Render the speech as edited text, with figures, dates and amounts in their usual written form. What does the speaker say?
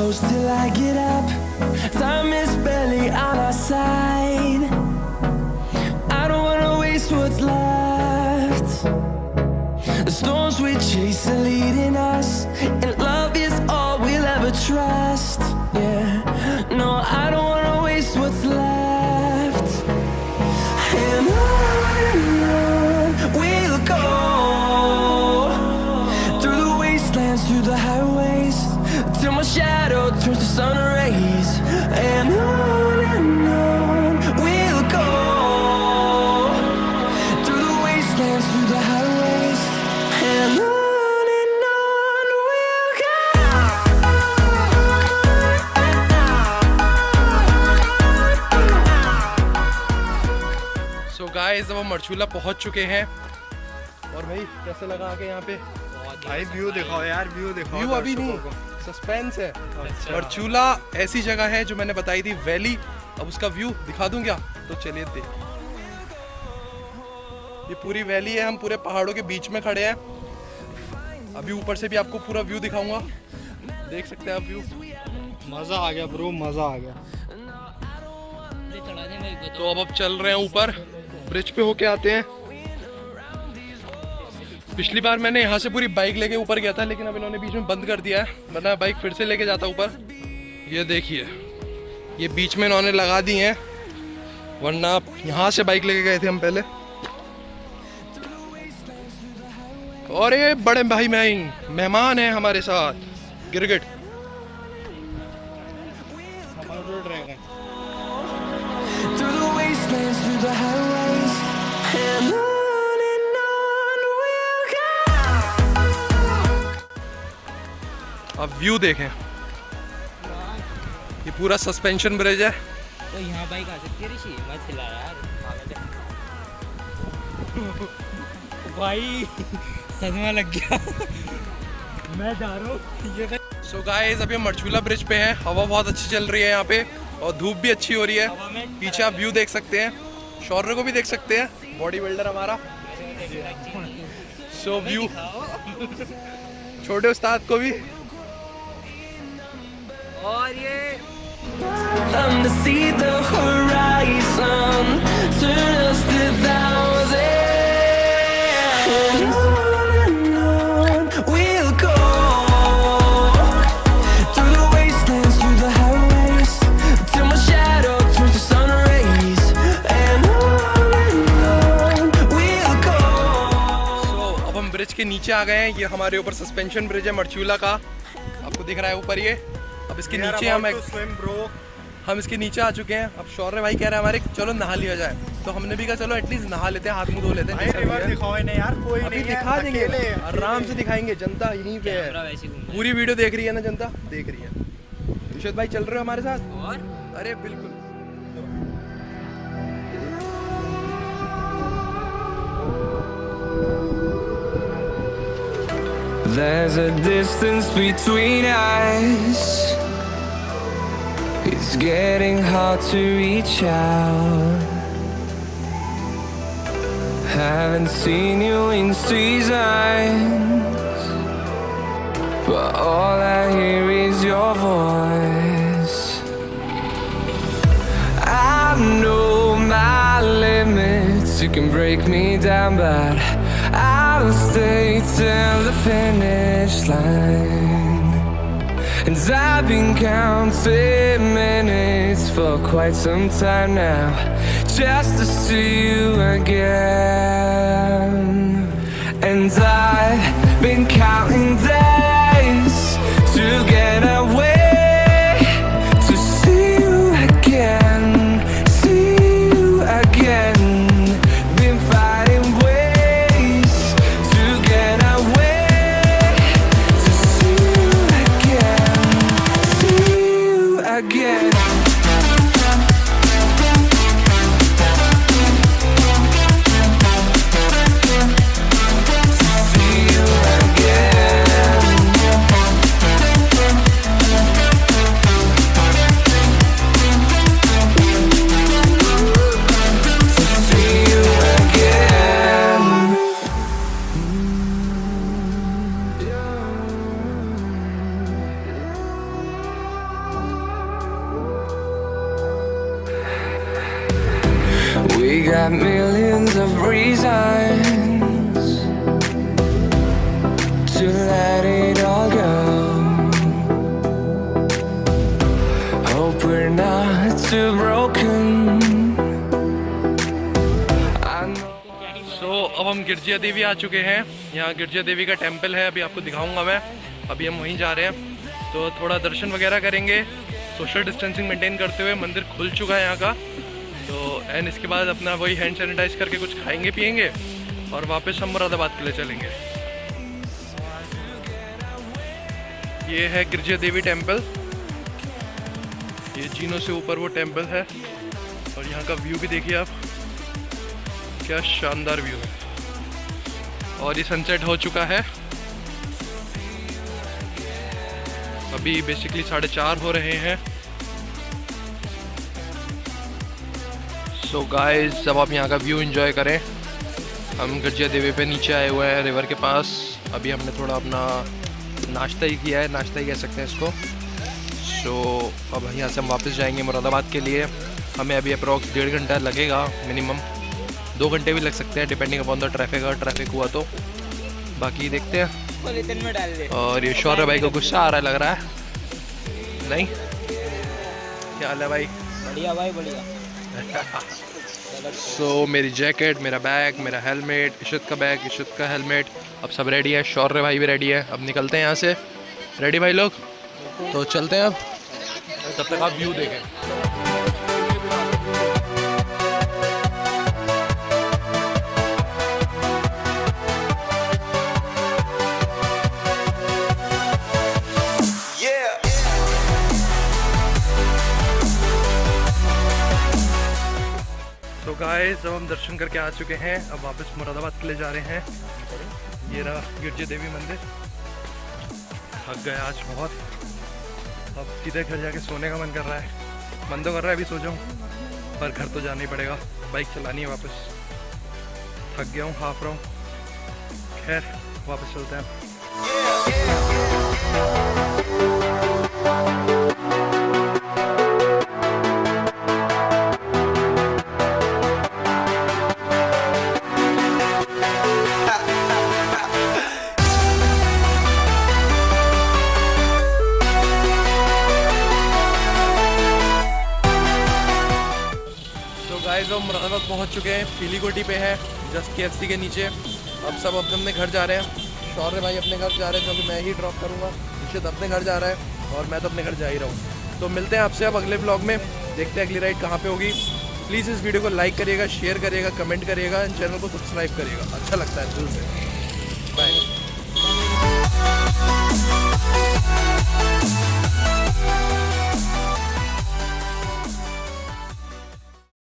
close till I get up. Time is barely on our side. I don't wanna waste what's left. The storms we chase are leading us, and love is all we'll ever trust. Yeah, no, I don't wanna waste what's left. And on we'll go, through the wastelands, through the highways, till my shadow turns to sun rays. And on we'll go, through the wastelands, through the highways, and on we'll go. So guys, अब हम मरचूला पहुंच चुके हैं। और भाई कैसे लगा आके यहाँ पे? भाई व्यू दिखाओ यार, व्यू दिखाओ। व्यू अभी नहीं, सस्पेंस है। मरचूला ऐसी जगह है जो मैंने बताई थी, वैली। अब उसका व्यू दिखा दूं क्या? तो चलिए देख। ये पूरी वैली है, हम पूरे पहाड़ों के बीच में खड़े हैं। अभी ऊपर से भी आपको पूरा व्यू दिखाऊंगा, देख सकते हैं आप व्यू। मजा आ गया ब्रो, मजा आ गया। तो अब चल रहे हैं ऊपर, ब्रिज पे होके आते हैं। पिछली बार मैंने यहाँ से पूरी बाइक लेके ऊपर गया था, लेकिन अब इन्होंने बीच में बंद कर दिया है, वरना बाइक फिर से लेके जाता ऊपर। ये देखिए, ये बीच में इन्होंने लगा दी हैं, वरना यहाँ से बाइक लेके गए थे हम पहले। और ये बड़े भाई मेहमान हैं हमारे साथ, गिरगिट। Through the wastelands, through the highways, and on we'll go. अब व्यू देखें, ये पूरा सस्पेंशन ब्रिज है। तो यहाँ बाइक आ सकती है ऋषि? मत चला यार भाई, सदमा लग गया। मैं जा रहा हूँ। सो गाइस, अभी हम मरचूला ब्रिज पे हैं। हवा बहुत अच्छी चल रही है यहाँ पे, और धूप भी अच्छी हो रही है। पीछे आप व्यू देख सकते हैं, शौर्य को भी देख सकते हैं, बॉडी बिल्डर हमारा। सो व्यू, छोटे उस्ताद को भी। और ये Them to see the horizon, turn us to thousands. And on we'll go, through the wastelands, through the highways, till my shadow turns to sun rays. And on we'll go. So, अब हम bridge के नीचे आ गए हैं। ये हमारे ऊपर suspension bridge है मरचूला का, आपको दिख रहा है ऊपर ये। अब इसके नीचे हम इसके नीचे आ चुके हैं। अब शौर्य भाई कह रहे हैं हमारे, चलो नहा लिया जाए। तो हमने भी कहा चलो एटलीस्ट नहा लेते हैं, हाथ मुंह धो लेते हैं। अभी दिखा देंगे, आराम से दिखाएंगे। जनता यहीं पे है, पूरी वीडियो देख रही है ना, जनता देख रही है। विशेष भाई चल रहे हो हमारे साथ? और अरे बिल्कुल। There's a distance between us. It's getting hard to reach out. Haven't seen you in seasons, but all I hear is your voice. I know my limits, you can break me down, but I'll stay till the finish line. And I've been counting minutes for quite some time now, just to see you again. And I've been counting days to get away, to see you again, see you again. Been fighting ways to get away, to see you again, see you again. See you again. We got millions of reasons to let it all go. Hope we're not too broken. So, अब हम गिरजिया देवी आ चुके हैं। यहाँ गिरजिया देवी का temple है, अभी आपको दिखाऊंगा मैं। अभी हम वहीं जा रहे हैं, तो थोड़ा दर्शन वगैरह करेंगे सोशल डिस्टेंसिंग मेंटेन करते हुए। मंदिर खुल चुका है यहाँ का, तो एंड इसके बाद अपना वही हैंड सैनिटाइज करके कुछ खाएंगे पिएंगे और वापस हम मुरादाबाद के लिए चलेंगे। ये है गिरजिया देवी टेम्पल, ये जीनों से ऊपर वो टेम्पल है। और यहाँ का व्यू भी देखिए आप, क्या शानदार व्यू है। और ये सनसेट हो चुका है, अभी बेसिकली 4:30 हो रहे हैं। सो गाइस, अब आप यहाँ का व्यू एंजॉय करें। हम गिरजिया देवी पे नीचे आए हुए हैं रिवर के पास। अभी हमने थोड़ा अपना नाश्ता ही किया है, नाश्ता ही कह सकते हैं इसको। सो अब यहाँ से हम वापस जाएंगे मुरादाबाद के लिए। हमें अभी अप्रॉक्स 1.5 घंटा लगेगा मिनिमम, 2 घंटे भी लग सकते हैं डिपेंडिंग अपॉन द ट्रैफिक। अगर ट्रैफिक हुआ तो बाकी देखते हैं। और ये शौर्य भाई को गुस्सा आ रहा है लग रहा है, नहीं? क्या हाल है भाई? बढ़िया भाई बढ़िया। सो मेरी जैकेट, मेरा बैग, मेरा हेलमेट, इशत का बैग, इशत का हेलमेट, अब सब रेडी है। शौर्य भाई भी रेडी है। अब निकलते हैं यहाँ से। रेडी भाई लोग? तो चलते हैं अब, तब तक आप व्यू देखें। तो गाइस, अब हम दर्शन करके आ चुके हैं। अब वापस मुरादाबाद के लिए जा रहे हैं। ये रहा गिरजिया देवी मंदिर। थक गए आज बहुत, अब सीधे घर जाके सोने का मन कर रहा है। मन तो कर रहा है अभी सो जाऊं, पर घर तो जाना ही पड़ेगा, बाइक चलानी है वापस। थक गया हूँ, हाफ रहा हूँ। खैर वापस चलते हैं। हम मुरादाबाद पहुंच चुके हैं, पीली कोठी पे है, जस्ट KFC के नीचे। अब सब अपने घर जा रहे हैं। शौर्य भाई अपने घर जा रहे हैं, क्योंकि मैं ही ड्रॉप करूंगा। निश्चित अपने घर जा रहा है और मैं तो अपने घर जा ही रहा हूँ। तो मिलते हैं आपसे अब अगले ब्लॉग में। देखते हैं अगली राइड कहाँ पे होगी। प्लीज़ इस वीडियो को लाइक करिएगा, शेयर करिएगा, कमेंट करिएगा, चैनल को सब्सक्राइब करिएगा, अच्छा लगता है दिल से।